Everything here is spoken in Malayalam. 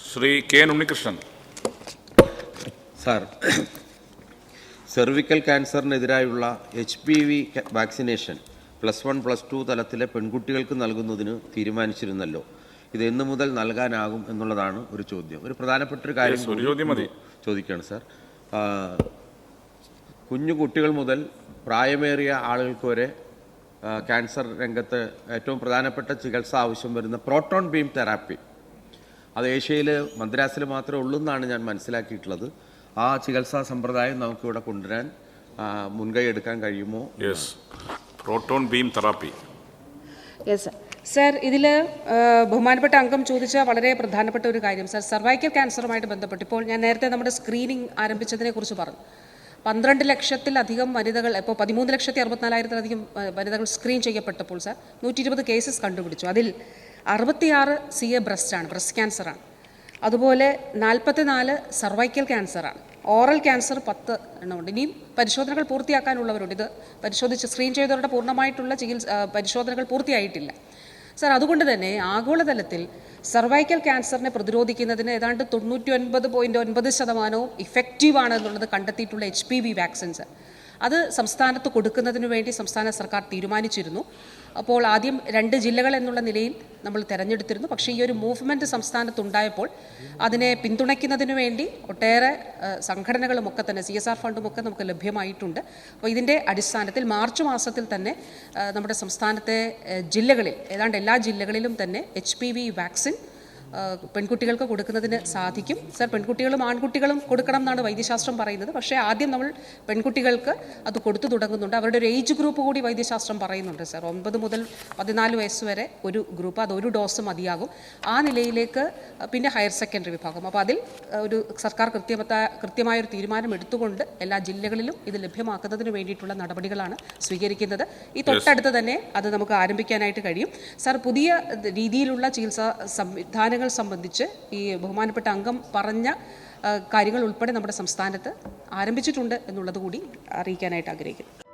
Shri K Unnikrishnan. Sir, cervical ക്യാൻസറിനെതിരായുള്ള HPV വാക്സിനേഷൻ +1, +2 തലത്തിലെ പെൺകുട്ടികൾക്ക് നൽകുന്നതിന് തീരുമാനിച്ചിരുന്നല്ലോ. ഇത് എന്ന് മുതൽ നൽകാനാകും എന്നുള്ളതാണ് ഒരു ചോദ്യം. ഒരു പ്രധാനപ്പെട്ട ഒരു കാര്യം ചോദിക്കുകയാണ് സാർ. കുഞ്ഞു കുട്ടികൾ മുതൽ പ്രായമേറിയ ആളുകൾക്ക് വരെ ക്യാൻസർ രംഗത്ത് ഏറ്റവും പ്രധാനപ്പെട്ട ചികിത്സ ആവശ്യം വരുന്ന പ്രോട്ടോൺ ബീം തെറാപ്പി, അത് ഏഷ്യയിൽ മദ്രാസിൽ മാത്രമേ ഉള്ളൂ എന്നാണ് ഞാൻ മനസ്സിലാക്കിയിട്ടുള്ളത്. ആ ചികിത്സാ സമ്പ്രദായം നമുക്കിവിടെ കൊണ്ടുവരാൻ മുൻകൈ എടുക്കാൻ കഴിയുമോ? Proton beam therapy. Yes sir, ഇതിൽ ബഹുമാനപ്പെട്ട അംഗം ചോദിച്ച വളരെ പ്രധാനപ്പെട്ട ഒരു കാര്യം സർ, സർവൈക്കൽ ക്യാൻസറുമായിട്ട് ബന്ധപ്പെട്ട് ഇപ്പോൾ ഞാൻ നേരത്തെ നമ്മുടെ സ്ക്രീനിങ് ആരംഭിച്ചതിനെ കുറിച്ച് പറഞ്ഞു. 12 ലക്ഷത്തിലധികം വനിതകൾ, ഇപ്പോൾ 13,64,000-ലധികം വനിതകൾ സ്ക്രീൻ ചെയ്യപ്പെട്ടപ്പോൾ സാർ 120 കേസസ് കണ്ടുപിടിച്ചു. അതിൽ 66 CA ബ്രസ്റ്റ് ക്യാൻസറാണ്. അതുപോലെ 44 സർവൈക്കൽ ക്യാൻസറാണ്. ഓറൽ ക്യാൻസർ 10 എണ്ണമുണ്ട്. ഇനിയും പരിശോധനകൾ പൂർത്തിയാക്കാനുള്ളവരുണ്ട്. ഇത് പരിശോധിച്ച് സ്ക്രീൻ ചെയ്തവരുടെ പൂർണ്ണമായിട്ടുള്ള പരിശോധനകൾ പൂർത്തിയായിട്ടില്ല സർ. അതുകൊണ്ട് തന്നെ ആഗോളതലത്തിൽ സർവൈക്കൽ ക്യാൻസറിനെ പ്രതിരോധിക്കുന്നതിന് ഏതാണ്ട് 99.9% ഇഫക്റ്റീവാണ് എന്നുള്ളത് കണ്ടെത്തിയിട്ടുള്ള HPV വാക്സിൻസ് അത് സംസ്ഥാനത്ത് കൊടുക്കുന്നതിന് വേണ്ടി സംസ്ഥാന സർക്കാർ തീരുമാനിച്ചിരുന്നു. അപ്പോൾ ആദ്യം 2 ജില്ലകൾ എന്നുള്ള നിലയിൽ നമ്മൾ തിരഞ്ഞെടുത്തിരുന്നു. പക്ഷേ ഈ ഒരു മൂവ്മെൻറ്റ് സംസ്ഥാനത്തുണ്ടായപ്പോൾ അതിനെ പിന്തുണയ്ക്കുന്നതിന് വേണ്ടി ഒട്ടേറെ സംഘടനകളുമൊക്കെ തന്നെ CSR ഫണ്ടുമൊക്കെ നമുക്ക് ലഭ്യമായിട്ടുണ്ട്. അപ്പോൾ ഇതിൻ്റെ അടിസ്ഥാനത്തിൽ മാർച്ച് മാസത്തിൽ തന്നെ നമ്മുടെ സംസ്ഥാനത്തെ ജില്ലകളിൽ ഏതാണ്ട് എല്ലാ ജില്ലകളിലും തന്നെ HPV വാക്സിൻ പെൺകുട്ടികൾക്ക് കൊടുക്കുന്നതിന് സാധിക്കും സർ. പെൺകുട്ടികളും ആൺകുട്ടികളും കൊടുക്കണം എന്നാണ് വൈദ്യശാസ്ത്രം പറയുന്നത്. പക്ഷേ ആദ്യം നമ്മൾ പെൺകുട്ടികൾക്ക് അത് കൊടുത്തു തുടങ്ങുന്നുണ്ട്. അവരുടെ ഒരു ഏജ് ഗ്രൂപ്പ് കൂടി വൈദ്യശാസ്ത്രം പറയുന്നുണ്ട് സർ. 9 മുതൽ 14 വയസ്സ് വരെ ഒരു ഗ്രൂപ്പ്, അതൊരു ഡോസ് മതിയാകും. ആ നിലയിലേക്ക് പിന്നെ ഹയർ സെക്കൻഡറി വിഭാഗം. അപ്പോൾ അതിൽ ഒരു സർക്കാർ കൃത്യമായൊരു തീരുമാനം എടുത്തുകൊണ്ട് എല്ലാ ജില്ലകളിലും ഇത് ലഭ്യമാക്കുന്നതിന് വേണ്ടിയിട്ടുള്ള നടപടികളാണ് സ്വീകരിക്കുന്നത്. ഈ തൊട്ടടുത്ത് തന്നെ അത് നമുക്ക് ആരംഭിക്കാനായിട്ട് കഴിയും സർ. പുതിയ രീതിയിലുള്ള ചികിത്സാ സംവിധാനങ്ങൾ സംബന്ധിച്ച് ഈ ബഹുമാനപ്പെട്ട അംഗം പറഞ്ഞ കാര്യങ്ങൾ ഉൾപ്പെടെ നമ്മുടെ സംസ്ഥാനത്ത് ആരംഭിച്ചിട്ടുണ്ട് എന്നുള്ളത് കൂടി അറിയിക്കാനായിട്ട് ആഗ്രഹിക്കുന്നു.